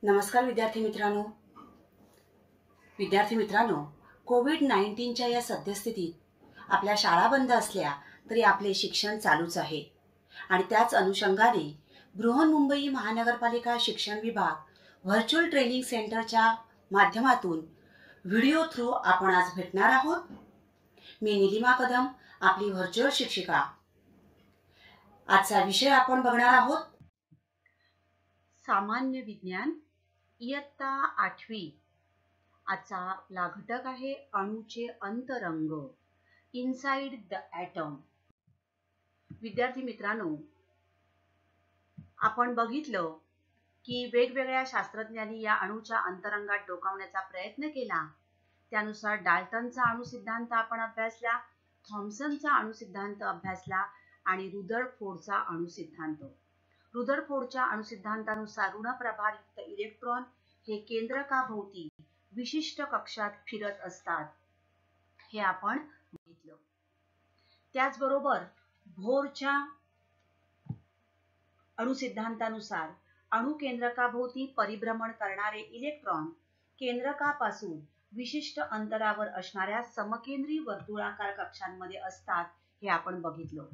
नमस्कार विद्यार्थी मित्रांनो, कोविड-19च्या या सद्यस्थितीत आपल्या शाळा बंद असल्या तरी आपले शिक्षण चालूच आहे आणि त्याच अनुषंगाने बृहन्मुंबई महानगरपालिका शिक्षण विभाग व्हर्च्युअल ट्रेनिंग सेंटरच्या माध्यमातून व्हिडिओ थ्रू आपण आज भेटणार आहोत. मी निलिमा कदम, आपली व्हर्च्युअल शिक्षिका. आजचा विषय आपण बघणार आहोत सामान्य विज्ञान इयत्ता 8वी. आजचा आपला घटक आहे अणूचे अंतरंग, इनसाइड द ॲटम. विद्यार्थी मित्रांनो, आपण बघितलं की वेगवेगळ्या शास्त्रज्ञांनी या अणूच्या अंतरंगात डोकावण्याचा प्रयत्न केला. त्यानुसार डाल्टनचा अणुसिद्धांत आपण अभ्यासला, थॉम्सनचा अणुसिद्धांत अभ्यासला आणि रुदरफोर्डचा अणुसिद्धांत. रुदरफोर्डच्या अणुसिद्धांतानुसार ऋणप्रभारयुक्त इलेक्ट्रॉन हे केंद्रकाभोवती विशिष्ट कक्षात फिरत असतात, हे आपण बघितलं. त्याचबरोबर बोहरच्या अणुसिद्धांतानुसार अणुकेंद्रकाभोवती परिभ्रमण करणारे इलेक्ट्रॉन केंद्रकापासून विशिष्ट अंतरावर असणाऱ्या समकेंद्री वर्तुळाकार कक्षांमध्ये असतात, हे आपण बघितलं.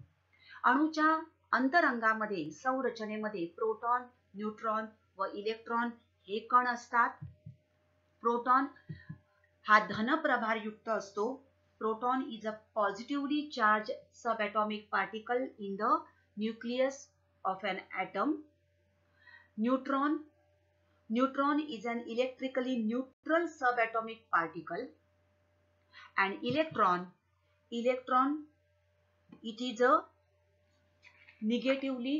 अणूच्या अंतरंगामध्ये संरचनेमध्ये प्रोटॉन, न्यूट्रॉन व इलेक्ट्रॉन हे कण असतात. प्रोटॉन हा धनप्रभारयुक्त असतो. Proton is a positively charge subatomic particle in the nucleus of an atom. Neutron is an electrically neutral subatomic particle. And electron it is a negatively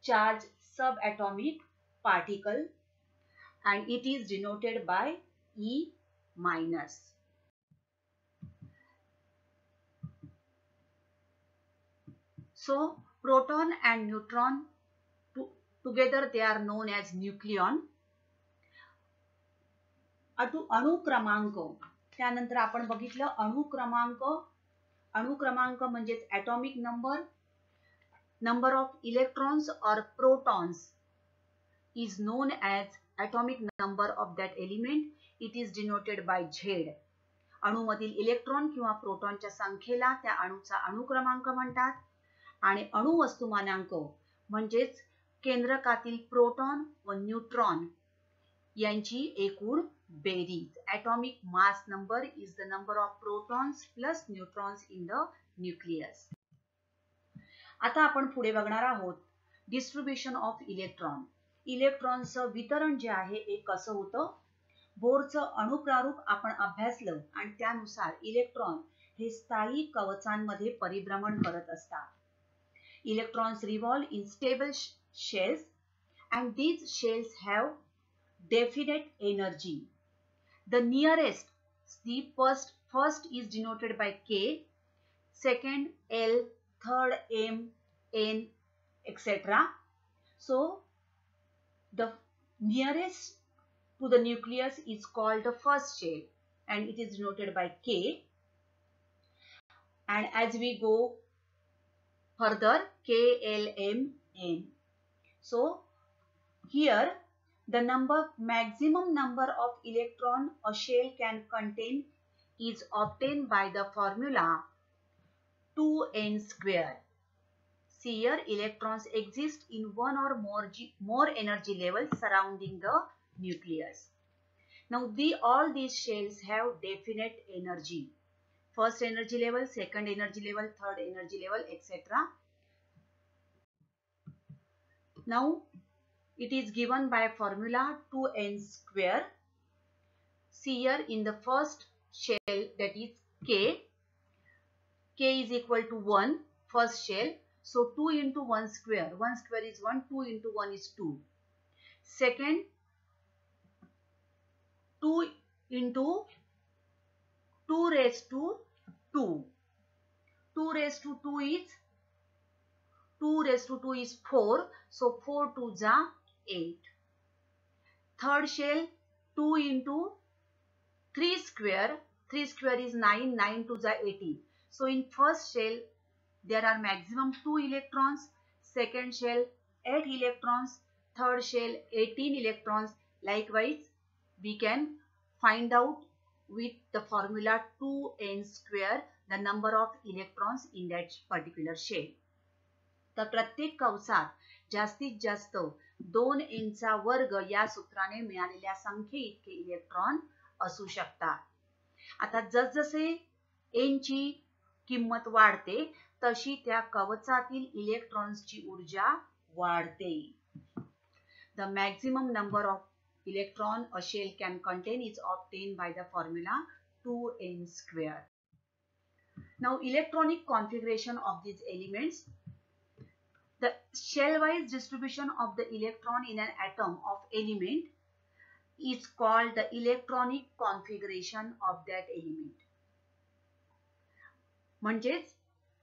charged subatomic particle and it is denoted by E minus. So proton and neutron together they are known as nucleon. अणु क्रमांक, त्यानंतर आपण बघितलं अणु क्रमांक म्हणजेच atomic number of electrons or protons is known as atomic number of that element. It is denoted by Z. अणुमधील electron किंवा प्रोटॉनच्या संख्येला त्या अणुचा अणु क्रमांक म्हणतात. आणि अणुवस्तुमानांक म्हणजेच केंद्रकातील प्रोटॉन व न्यूट्रॉन यांची एकूण berries. Atomic mass number is the number of protons plus neutrons in the nucleus. आता आपण पुढे बघणार आहोत डिस्ट्रीब्युशन ऑफ इलेक्ट्रॉन. इलेक्ट्रॉनचं वितरण जे आहे हे कसं होतं. बोरचं अणुप्रारूप आपण अभ्यासलं आणि त्यानुसार इलेक्ट्रॉन हे स्थायी कवचांमध्ये परिभ्रमण करत असतात. Electrons revolve in stable shells and these shells have definite energy. The nearest, the first is denoted by K, second L, third M, N, etc. So the nearest to the nucleus is called the first shell and it is denoted by K. And as we go further, K, L, M, N. So here the maximum number of electron a shell can contain is obtained by the formula 2n square. See here, electrons exist in one or more energy levels surrounding the nucleus. Now all these shells have definite energy. First energy level, second energy level, third energy level, etc. Now it is given by formula 2n square. See here in the first shell, that is K. K is equal to 1, first shell. So 2 into 1 square. 1 square is 1, 2 into 1 is 2. Second, 2 into 2 raised to 2. 2 raised to 2 is 4. So 4 2s are 8. Third shell, 2 into 3 square. 3 square is 9. 9 2s are 18. So in first shell there are maximum 2 electrons. Second shell 8 electrons. third shell 18 electrons. Likewise, we can find out with the formula 2n square the number of electrons in that particular shell. तर प्रत्येक कंसात जास्तीत जास्त 2n चा वर्ग या सूत्राने मिळालेल्या संख्ये इतके इलेक्ट्रॉन असू शकतात. आता जसजसे n ची किंमत वाढते तशी त्या कवचातील इलेक्ट्रॉन्सची ऊर्जा वाढते. The maximum number of electron a shell can contain is obtained by the formula 2n square. Now electronic configuration of these elements. The shell-wise distribution of the electron in an atom of element is called the electronic configuration of that element. म्हणजेच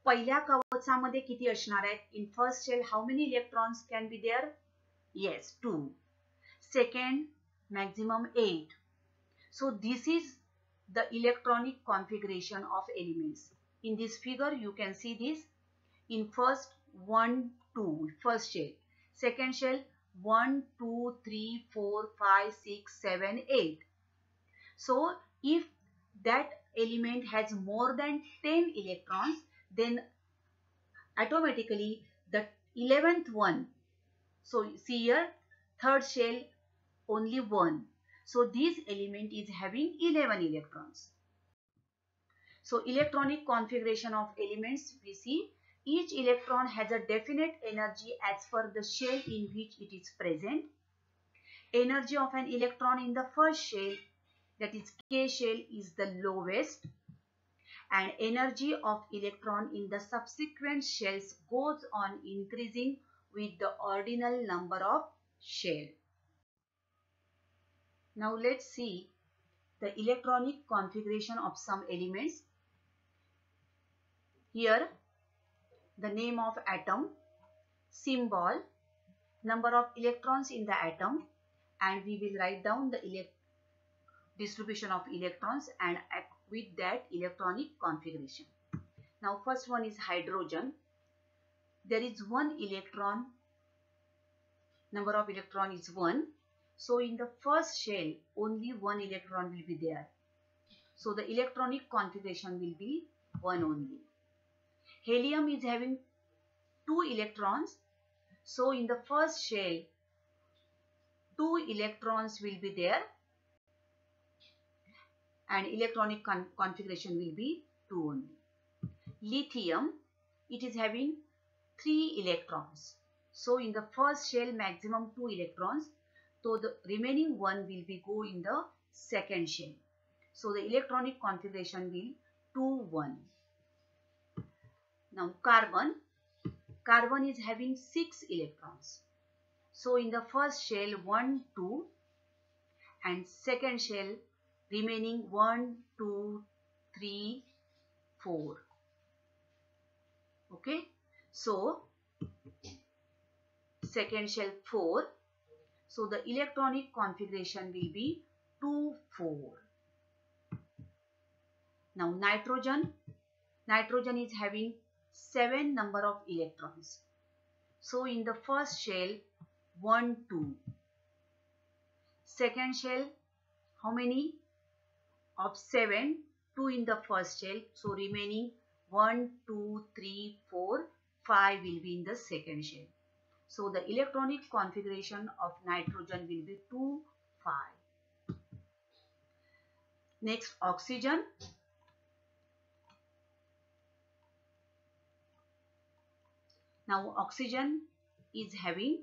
पहिल्या कवचामध्ये किती असणार आहेत? In first shell, how many electrons can be there? Yes, 2. Second, maximum 8. So this is the electronic configuration of elements. In this figure, you can see this. In first 1, 2, first shell. Second shell 1, 2, 3, 4, 5, 6, 7, 8. So if that element has more than 10 electrons, then automatically the 11th one. So see here, third shell only 1. So this element is having 11 electrons. So electronic configuration of elements, we see each electron has a definite energy as per the shell in which it is present. Energy of an electron in the first shell, that is K shell, is the lowest, and energy of electron in the subsequent shells goes on increasing with the ordinal number of shell. Now let's see the electronic configuration of some elements. Here the name of atom, symbol, number of electrons in the atom, and we will write down the distribution of electrons and with that electronic configuration. Now first one is hydrogen. There is 1 electron, number of electron is 1. So in the first shell only 1 electron will be there. So the electronic configuration will be 1 only. Helium is having 2 electrons. So in the first shell 2 electrons will be there and electronic configuration will be 2 only. Lithium, it is having 3 electrons. So in the first shell maximum 2 electrons. So the remaining one will be go in the second shell. So the electronic configuration will 2, 1. Now carbon. Carbon is having 6 electrons. So in the first shell 1, 2 and second shell remaining 1, 2, 3, 4. Okay. So second shell 4. So the electronic configuration will be 2, 4. Now nitrogen. Nitrogen is having 7 number of electrons. So in the first shell 1, 2. Second shell how many? Of 7, 2 in the first shell. So remaining 1, 2, 3, 4, 5 will be in the second shell. So the electronic configuration of nitrogen will be 2, 5. Next, oxygen. Now oxygen is having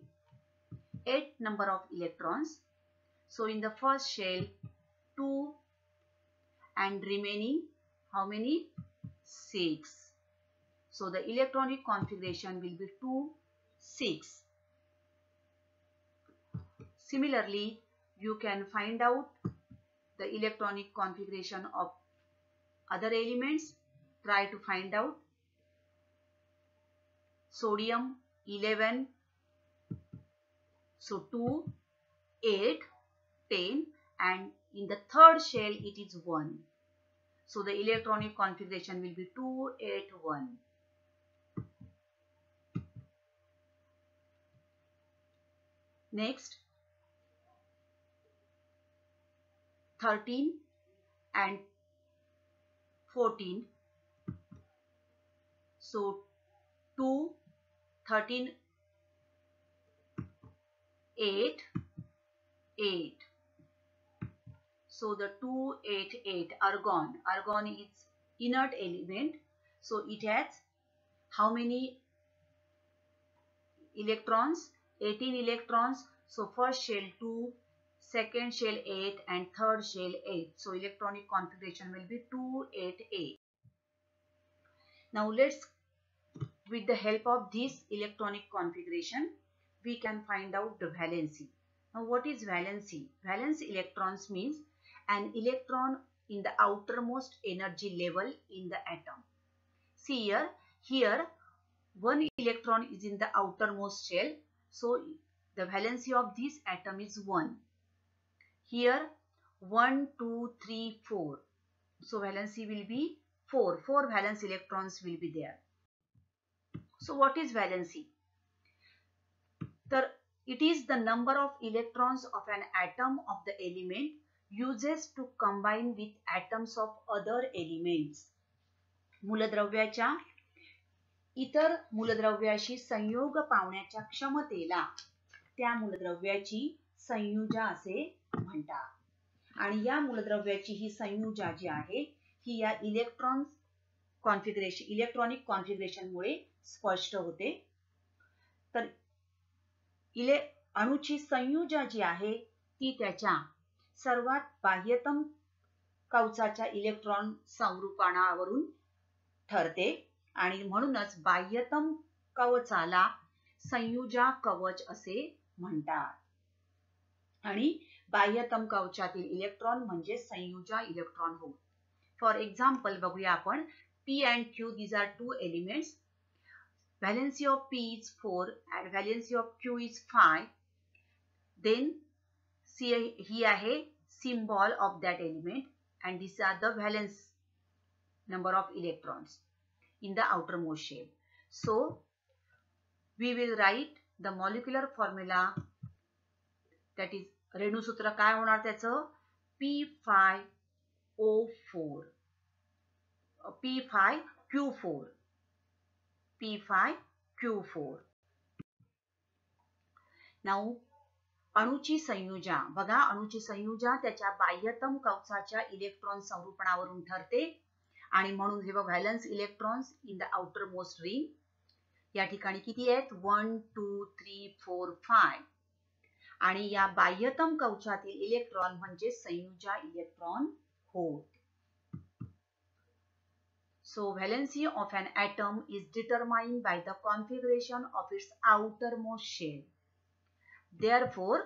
8 number of electrons. So in the first shell 2 and remaining how many? 6. So the electronic configuration will be 2, 6. Similarly, you can find out the electronic configuration of other elements. Try to find out. Sodium 11. So 2, 8, 10 and in the third shell it is 1. So the electronic configuration will be 2, 8, 1. Next, 13 and 14. So 2, 13, 8, 8. So the 2, 8, 8, argon. Argon is inert element. So it has how many electrons? 18 electrons. So first shell 2, second shell 8 and third shell 8. So electronic configuration will be 2, 8, 8. Now let's, with the help of this electronic configuration, we can find out the valency. Now what is valency? Valence electrons means an electron in the outermost energy level in the atom. See here one electron is in the outermost shell. So the valency of this atom is 1. Here 1, 2, 3, 4. So valency will be 4. 4 valence electrons will be there. So what is valency? It is the number of electrons of an atom of the element uses to combine with atoms of other elements. मूलद्रव्याच्या इतर मूलद्रव्याशी संयोग पावण्याच्या क्षमतेला त्या मूलद्रव्याची संयुजा असे म्हणतात. आणि या मूलद्रव्याची ही संयुजा जी आहे ही या electronic configuration मुळे स्पष्ट होते. तर अणूची संयुजा जी आहे ती त्याच्या सर्वात बाह्यतम कवचाच्या इलेक्ट्रॉन संरूपणावरून ठरते आणि म्हणूनच बाह्यतम कवचाला संयुजा कवच असे म्हणतात. आणि बाह्यतम कवचातील इलेक्ट्रॉन म्हणजे संयुजा इलेक्ट्रॉन होय. फॉर एक्झाम्पल बघूया आपण P and Q. These are two elements. Valency of P is 4 and valency of Q is 5. Then see he आहे symbol of that element and these are the valence number of electrons in the outermost shell. So we will write the molecular formula, that is रेणुसूत्र काय होणार त्याचं P5O4 P5Q4 P5Q4. Now अणूची संयुजा बघा, अणूची संयुजा त्याच्या बाह्यतम कवचाच्या electron संरूपणावरून ठरते आणि म्हणून हे valence electrons in the outermost ring या ठिकाणी किती आहेत 1 2 3 4 5 आणि या बाह्यतम कवचातील इलेक्ट्रॉन म्हणजे संयुजा इलेक्ट्रॉन होत. So valency of an atom is determined by the configuration of its outermost shell. Therefore,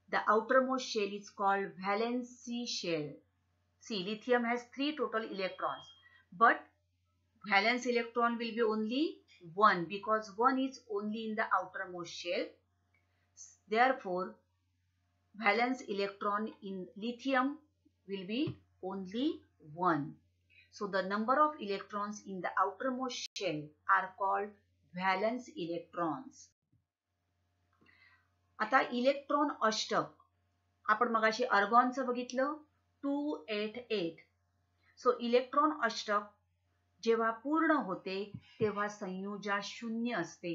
the outermost shell is called valency shell. See, lithium has 3 total electrons, but valence electron will be only 1 because 1 is only in the outermost shell. Therefore, valence electron in lithium will be only 1. So the number of electrons in the outermost shell are called valence electrons. आता electron अष्टक आपण मगाशी अर्गॉनचं बघितलं 288. सो electron अष्टक जेव्हा पूर्ण होते तेव्हा संयुजा 0 असते.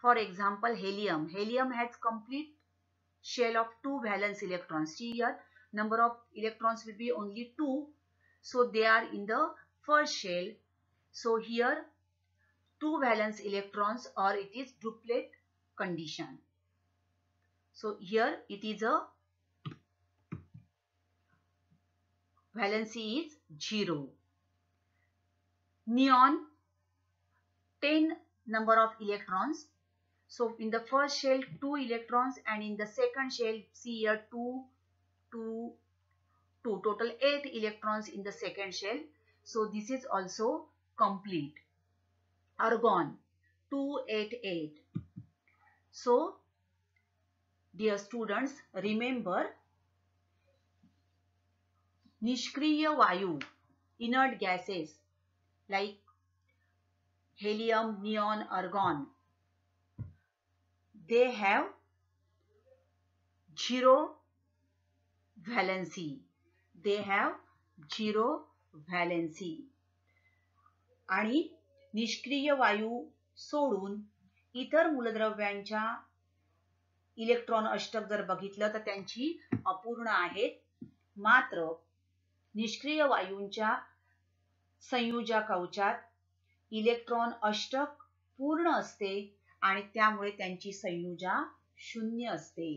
For example helium has complete shell of 2 valence electrons. See here number of electrons will be only 2. So they are in the first shell. So here 2 valence electrons or it is duplet condition. So here it is a valency is 0. Neon 10 number of electrons. So in the first shell 2 electrons and in the second shell see here 2 total 8 electrons in the second shell. So this is also complete. Argon 288. So dear students, remember nishkriya vayu, inert gases like helium, neon, argon, they have zero valency. They have zero valency. आणि निष्क्रिय वायू सोडून इतर मूलद्रव्यांच्या electron अष्टक जर बघितलं तर त्यांची अपूर्ण आहेत. मात्र निष्क्रिय वायूंच्या संयुजा कवचात इलेक्ट्रॉन अष्टक पूर्ण असते आणि त्यामुळे त्यांची संयुजा शून्य असते.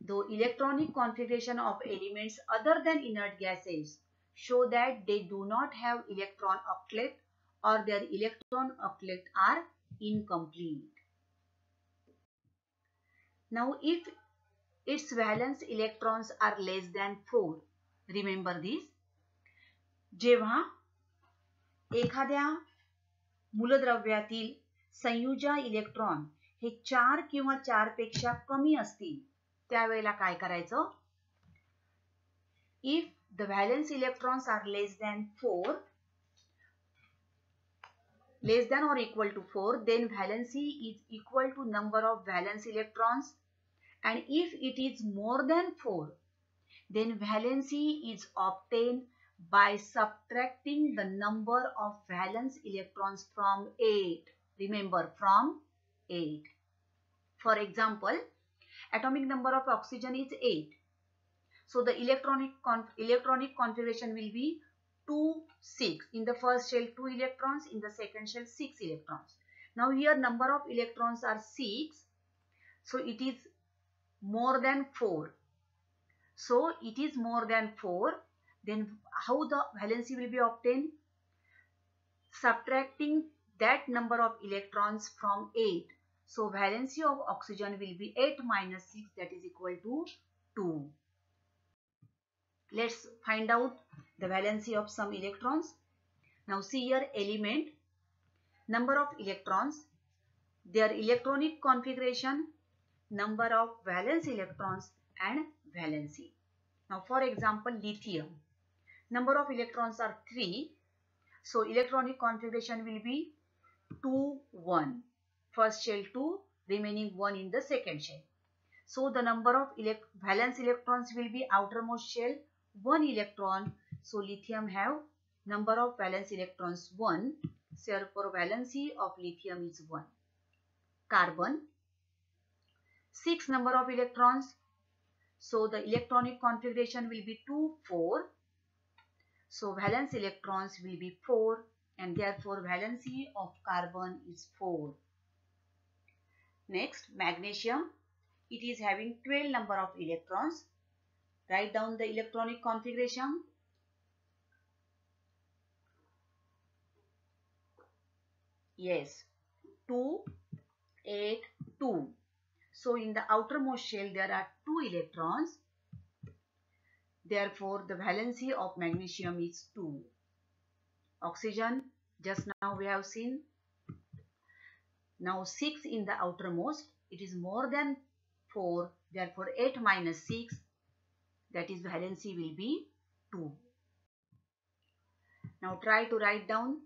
Though electronic configuration of elements other than inert gases show that they do not have electron octet or their electron octet are incomplete. Now if its valence electrons are less than 4, remember this, जेव्हा एखाद्या मूलद्रव्यातील संयुजा electron हे 4 किंवा 4 पेक्षा कमी असतील त्यावेळेला काय करायचं? If the valence electrons are less than or equal to 4, then valency is equal to number of valence electrons, and if it is more than 4, then valency is obtained by subtracting the number of valence electrons from 8. Remember, from 8. For example, atomic number of oxygen is 8. So the electronic configuration will be 2, 6. In the first shell 2 electrons, in the second shell 6 electrons. Now here number of electrons are 6. So it is more than 4. So it is more than 4. Then how the valency will be obtained? Subtracting that number of electrons from 8. So valency of oxygen will be 8 minus 6, that is equal to 2. Let's find out the valency of some electrons. Now see here element, number of electrons, their electronic configuration, number of valence electrons and valency. Now for example lithium, number of electrons are 3. So electronic configuration will be 2, 1. First shell 2, remaining 1 in the second shell. So the number of valence electrons will be outermost shell 1 electron. So lithium have number of valence electrons 1. So therefore valency of lithium is 1. Carbon, 6 number of electrons. So the electronic configuration will be 2, 4. So valence electrons will be 4 and therefore valency of carbon is 4. Next, magnesium. It is having 12 number of electrons. Write down the electronic configuration. Yes, 2, 8, 2. So in the outermost shell there are 2 electrons. Therefore the valency of magnesium is 2. Oxygen, just now we have seen. Now 6 in the outermost, it is more than 4, therefore 8 minus 6, that is valency will be 2. Now try to write down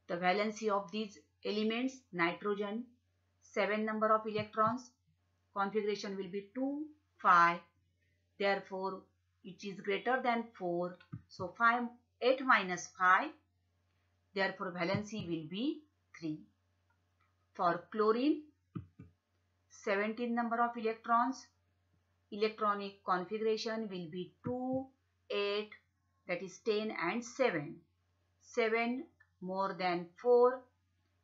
the valency of these elements. Nitrogen, 7 number of electrons, configuration will be 2, 5, therefore it is greater than 4, so 8 minus 5, therefore valency will be 3. For chlorine, 17 number of electrons, electronic configuration will be 2, 8, that is 10 and 7. 7 more than 4,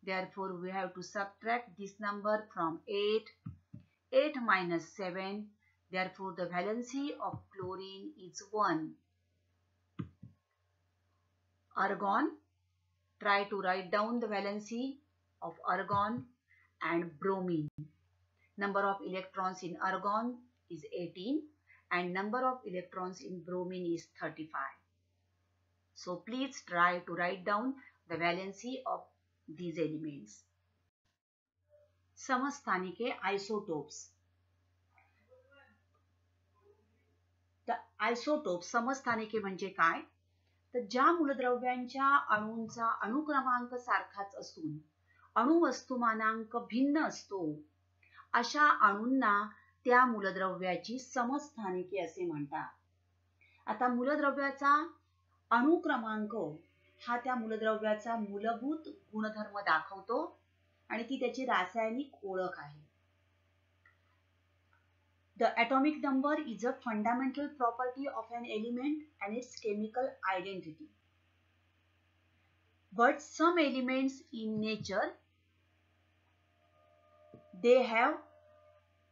therefore we have to subtract this number from 8. 8 minus 7, therefore the valency of chlorine is 1. Argon, try to write down the valency of argon and bromine. Number of electrons in argon is 18 and number of electrons in bromine is 35. So please try to write down the valency of these elements. समस्थानिके, isotopes. The isotopes, समस्थानिके म्हणजे काय? तर ज्या मूलद्रव्यांच्या अणूंचा अणुक्रमांक सारखाच असून अणुवस्तुमानांक भिन्न असतो अशा अणूंना त्या मूलद्रव्याची समस्थानिके असे म्हणतात. आता मूलद्रव्याचा अणु क्रमांक हा त्या मूलद्रव्याचा मूलभूत गुणधर्म दाखवतो आणि ती त्याची रासायनिक ओळख आहे. The atomic number is a fundamental property of an element and its chemical identity. But some elements in nature, they have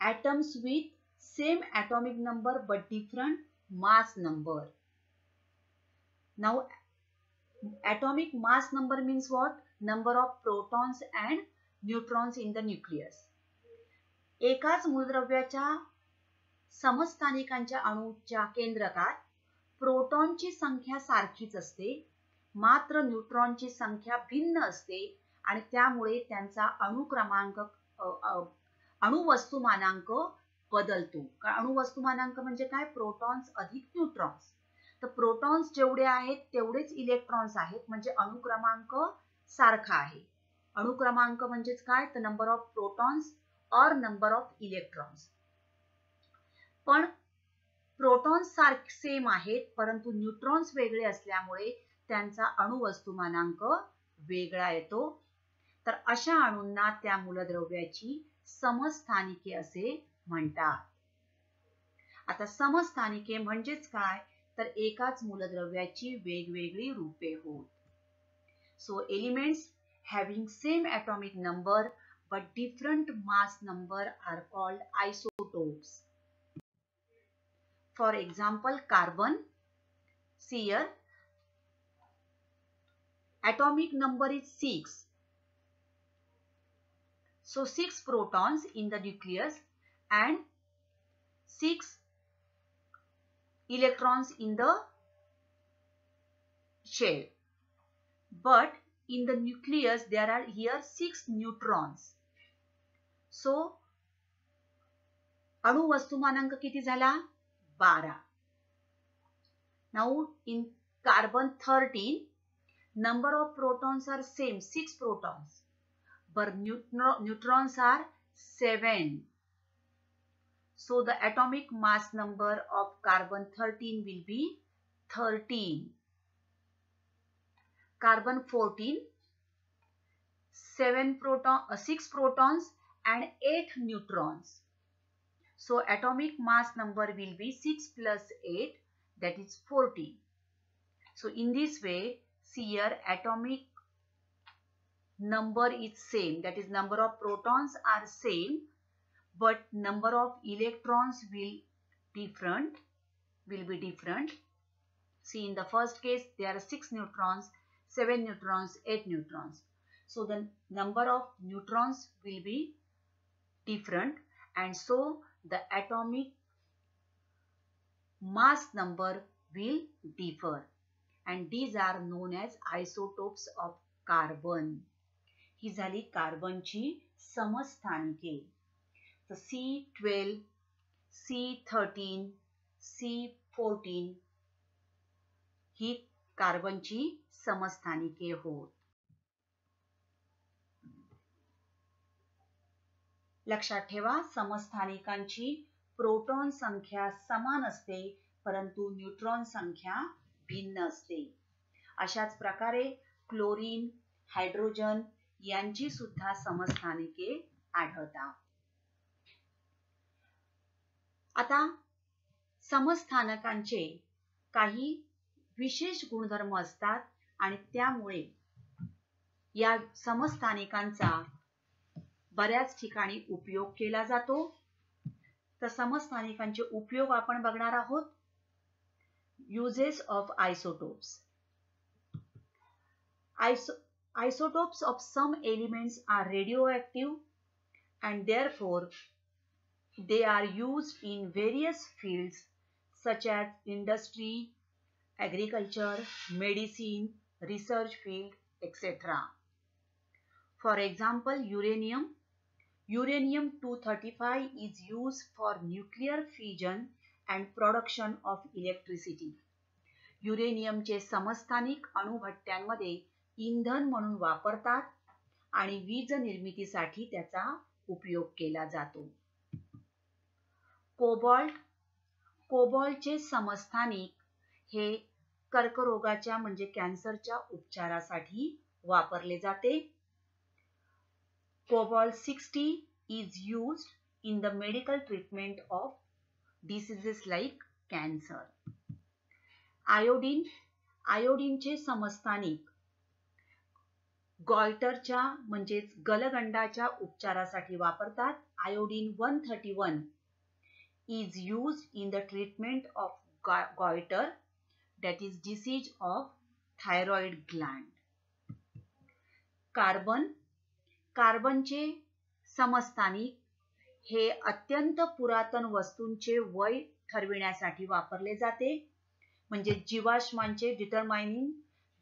atoms with same atomic number but different mass number. Now, atomic mass number means what? Number of protons and neutrons in the nucleus. एकाच मूलद्रव्याच्या समस्थानिकांच्या अणूच्या केंद्रकात प्रोटॉनची संख्या सारखीच असते, मात्र न्यूट्रॉनची संख्या भिन्न असते आणि त्यामुळे त्यांचा अणुक्रमांक अणुवस्तुमानांक बदलतो. अणुवस्तुमानांक म्हणजे काय? प्रोटॉन्स अधिक न्यूट्रॉन्स. तर प्रोटॉन्स जेवढे आहेत तेवढेच इलेक्ट्रॉन्स आहेत, म्हणजे अणुक्रमांक सारखा आहे. अणुक्रमांक म्हणजेच काय? तर नंबर ऑफ प्रोटॉन्स और नंबर ऑफ इलेक्ट्रॉन्स. पण प्रोटॉन्स सारखे सेम आहेत, परंतु न्यूट्रॉन्स वेगळे असल्यामुळे त्यांचा अणुवस्तुमानांक वेगळा येतो. तर अशा अणूंना त्या मूलद्रव्याची समस्थानिके असे म्हणतात. आता समस्थानिके म्हणजेच काय? तर एकाच मूलद्रव्याची वेगवेगळी रूपे होत. सो elements having same atomic number but different mass number are called isotopes. For example, carbon. See here, atomic number is 6. So 6 protons in the nucleus and 6 electrons in the shell. But in the nucleus there are here 6 neutrons. So अणुवस्तुमानांक किती झाला? 12. Now in carbon 13, number of protons are same, 6 protons, but neutrons are 7. So the atomic mass number of carbon 13 will be 13. Carbon 14, 6 protons and 8 neutrons. So atomic mass number will be 6 plus 8, that is 14. So in this way, see here, atomic number is same, that is number of protons are same, but number of electrons will be different. See, in the first case there are 6 neutrons, 7 neutrons, 8 neutrons. So the number of neutrons will be different, and so the atomic mass number will differ, and these are known as isotopes of carbon. ही झाली कार्बनची समस्थानिके. तर C12, C13, C14 ही कार्बनची समस्थानिके होत. लक्षात ठेवा, समस्थानिकांची proton संख्या समान असते, परंतु neutron संख्या भिन्न असते. अशाच प्रकारे क्लोरीन, हायड्रोजन यांची सुद्धा समस्थानिके आढळतात. आता समस्थानकांचे काही विशेष गुणधर्म असतात आणि त्यामुळे या समस्थानिकांचा बऱ्याच ठिकाणी उपयोग केला जातो. तर समस्थानिकांचे उपयोग आपण बघणार आहोत. Uses of isotopes. Isotopes of some elements are radioactive and therefore they are used in various fields such as industry, agriculture, medicine, research field, etc. For example, uranium-235 is used for nuclear fission and production of electricity. युरेनियमचे समस्थानिक अणुभट्ट्यांमध्ये इंधन म्हणून वापरतात आणि वीज निर्मितीसाठी त्याचा उपयोग केला जातो. कोबाल्टचे समस्थानिक हे कर्करोगाच्या म्हणजे कॅन्सरच्या उपचारासाठी वापरले जाते. Cobalt 60 is used in the medical treatment of diseases like cancer. आयोडीनचे समस्थानिक गॉयटरच्या म्हणजेच गलगंडाच्या उपचारासाठी वापरतात. Iodine 131 is used in the treatment of goiter, that is disease of thyroid gland. कार्बनचे समस्थानिक हे अत्यंत पुरातन वस्तूंचे वय ठरविण्यासाठी वापरले जाते. म्हणजे जीवाश्मांचे determining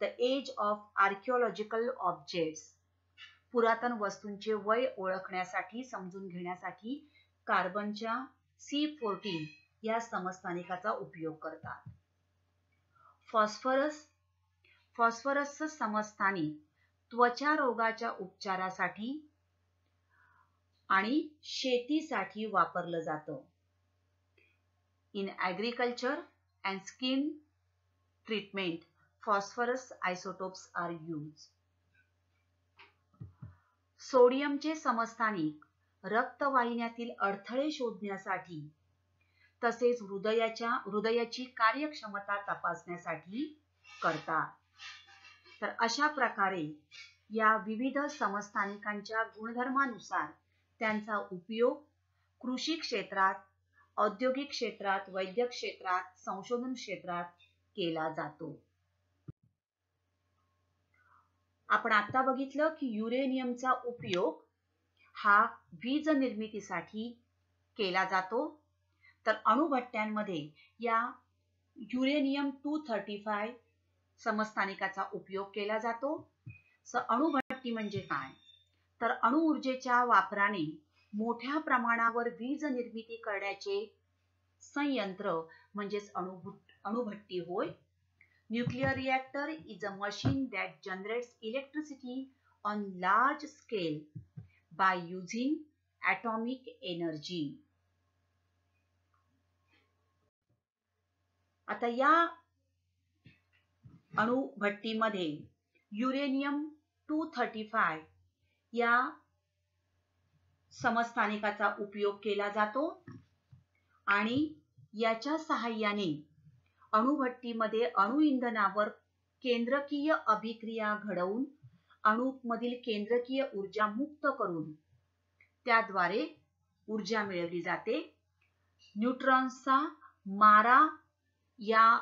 the age of archaeological objects. पुरातन वस्तूंचे वय ओळखण्यासाठी समजून घेण्यासाठी कार्बनच्या C14 या समस्थानिकाचा उपयोग करतात. फॉस्फरसचं समस्थानिक त्वचा रोगाच्या उपचारासाठी आणि शेतीसाठी वापरलं जातं. इन agriculture and skin treatment phosphorus isotopes are used. सोडियमचे समस्थानिक रक्तवाहिन्यातील अडथळे शोधण्यासाठी तसेच हृदयाची कार्यक्षमता तपासण्यासाठी करतात. तर अशा प्रकारे या विविध समस्थानिकांच्या गुणधर्मानुसार त्यांचा उपयोग कृषी क्षेत्रात, औद्योगिक क्षेत्रात, वैद्यक क्षेत्रात, संशोधन क्षेत्रात केला जातो. आपण आता बघितलं की युरेनियमचा उपयोग हा वीज निर्मितीसाठी केला जातो. तर अणुभट्ट्यांमध्ये या युरेनियम 235 समस्थानिकाचा उपयोग केला जातो. अणुभट्टी म्हणजे काय? तर अणुऊर्जेच्या वापराने मोठ्या प्रमाणावर वीज निर्मिती करण्याचे संयंत्र म्हणजेच अणुभट्टी होय. Nuclear reactor is a machine that generates electricity on large scale by using atomic energy. आता या अणुभट्टीमध्ये युरेनियम 235 या समस्थानिकाचा उपयोग केला जातो आणि याच्या सहाय्याने अणुभट्टीमध्ये अणुइंधनावर केंद्रकीय अभिक्रिया घडवून अणूमधील केंद्रकीय ऊर्जा मुक्त करून त्याद्वारे ऊर्जा मिळवली जाते. न्यूट्रॉन्सचा मारा या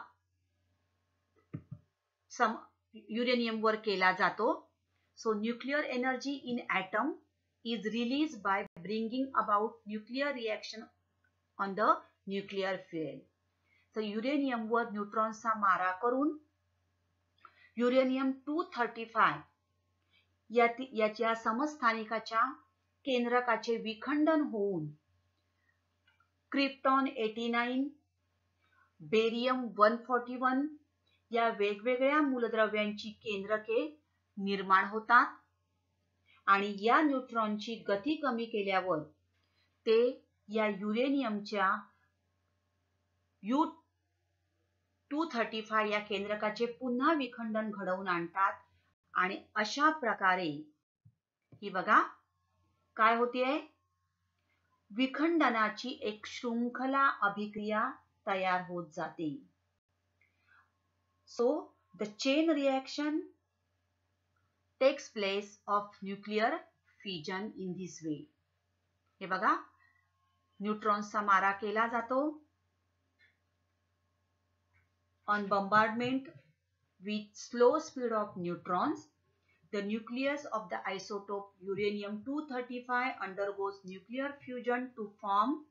युरेनियमवर केला जातो. So nuclear energy in atom is released by bringing about nuclear reaction on the nuclear fuel. तर युरेनियमवर न्यूट्रॉन्सचा मारा करून युरेनियम 235 याच्या समस्थानिकाच्या केंद्रकाचे विखंडन होऊन क्रिप्टॉन 89, बेरियम 141 या वेगवेगळ्या मूलद्रव्यांची केंद्रके निर्माण होतात आणि या न्यूट्रॉनची गती कमी केल्यावर ते या युरेनियमच्या U235 या केंद्रकाचे पुन्हा विखंडन घडवून आणतात आणि अशा प्रकारे ही बघा काय होतीये, विखंडनाची एक शृंखला अभिक्रिया तयार होत जाते. So the chain reaction takes place of nuclear fission in this way. हे बघा न्यूट्रॉन्सचा मारा केला जातो. On bombardment with slow speed of neutrons, the nucleus of the isotope uranium-235 undergoes nuclear fusion to form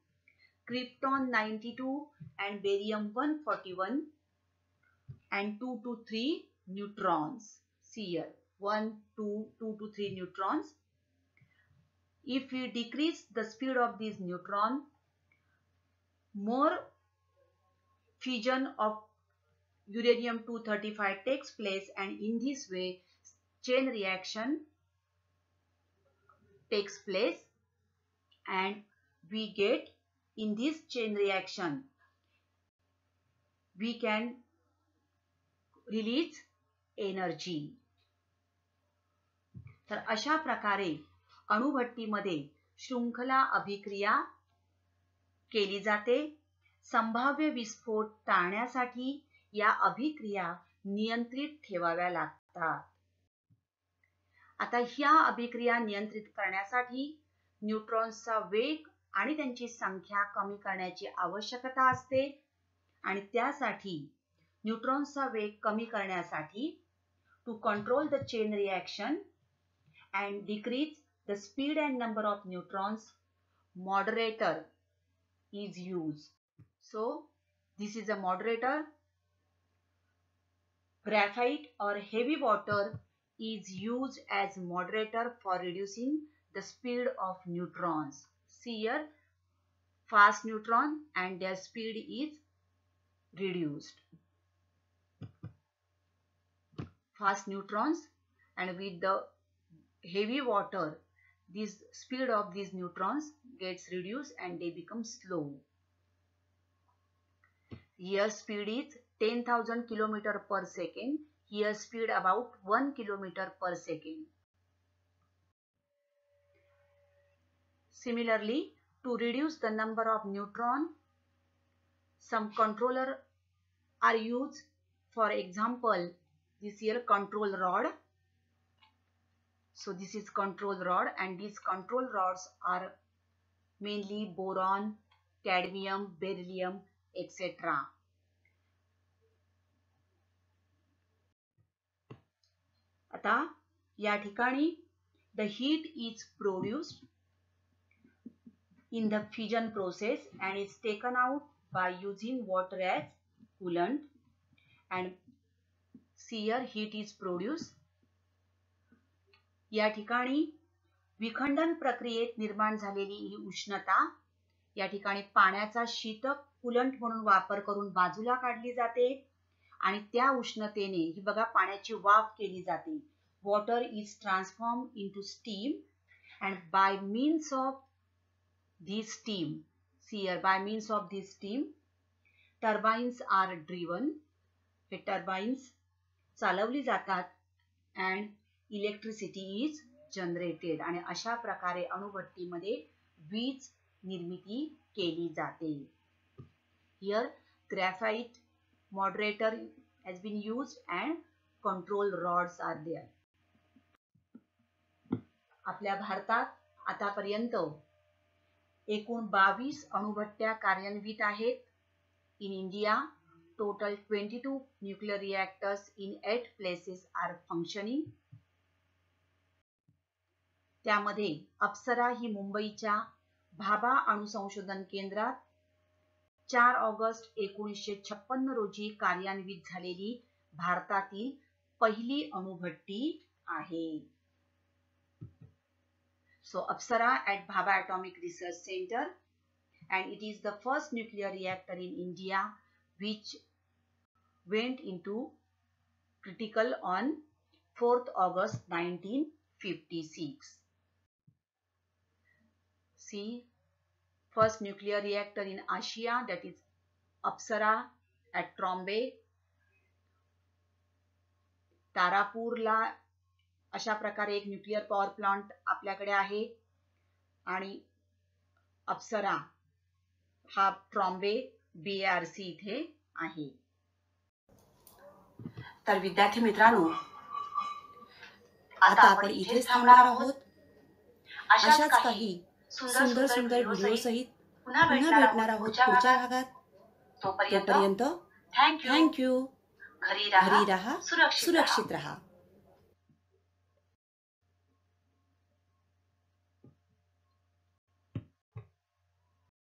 krypton-92 and barium-141 and 2 to 3 neutrons. See here, 1, 2, 2 to 3 neutrons. If we decrease the speed of these neutrons, more fission of uranium-235 takes place, and in this way chain reaction takes place. and we get in this chain reaction we can release energy. तर अशा प्रकारे अणुभट्टीमध्ये शृंखला अभिक्रिया केली जाते. संभाव्य विस्फोट टाळण्यासाठी या अभिक्रिया नियंत्रित ठेवाव्या लागतात. आता ह्या अभिक्रिया नियंत्रित करण्यासाठी न्यूट्रॉन्सचा वेग आणि त्यांची संख्या कमी करण्याची आवश्यकता असते आणि त्यासाठी न्यूट्रॉन्सचा वेग कमी करण्यासाठी to control the chain reaction and decrease the speed and number of neutrons, moderator is used. So this is a moderator. Graphite or heavy water is used as moderator for reducing the speed of neutrons. See here, fast neutron and their speed is reduced. Fast neutrons and with the heavy water, this speed of these neutrons gets reduced and they become slow. Here speed is 10,000 km per second. Here speed about 1 km per second. Similarly, to reduce the number of neutron, some controller are used. For example, this here control rod. So this is control rod and these control rods are mainly boron, cadmium, beryllium, etc. आता या ठिकाणी the heat is produced in the fission process and is taken out by using water as coolant, and see here heat is produced. या ठिकाणी विखंडन प्रक्रियेत निर्माण झालेली ही उष्णता या ठिकाणी पाण्याचा शीतक कूलंट म्हणून वापर करून बाजूला काढली जाते आणि त्या उष्णतेने ही बघा पाण्याची वाफ केली जाते. Water is transform into steam and by means of this steam, see here, by means of this steam turbines are driven. हे turbines चालवली जातात and electricity is generated आणि अशा प्रकारे अणुभट्टीमध्ये वीज निर्मिती केली जाते. Here graphite moderator has been used and control rods are there. आपल्या भारतात आतापर्यंत एकूण 22 अणुभट्ट्या कार्यान्वित आहेत. In India, total 22 nuclear reactors in 8 places are functioning. त्यामध्ये अप्सरा ही मुंबईच्या भाभा अणुसंशोधन केंद्रात 4 ऑगस्ट 1956 रोजी कार्यान्वित झालेली भारतातील पहिली अणुभट्टी आहे. So Apsara at Bhabha Atomic Research Center, and it is the first nuclear reactor in India which went into critical on 4th August 1956. See, first nuclear reactor in Asia, that is Apsara at Trombay. तारापूरला अशा प्रकारे एक nuclear power plant आपल्याकडे आहे आणि अप्सरा हा Trombay BARC इथे आहे. तर विद्यार्थी मित्रांनो, आता आपण इथेच थांबणार आहोत. अशाच काही सुंदर सुंदर व्हिडिओ सहित पुन्हा भेटणार आहोत पुढच्या भागात. तोपर्यंत थँक्यू. घरी राहा, सुरक्षित राहा.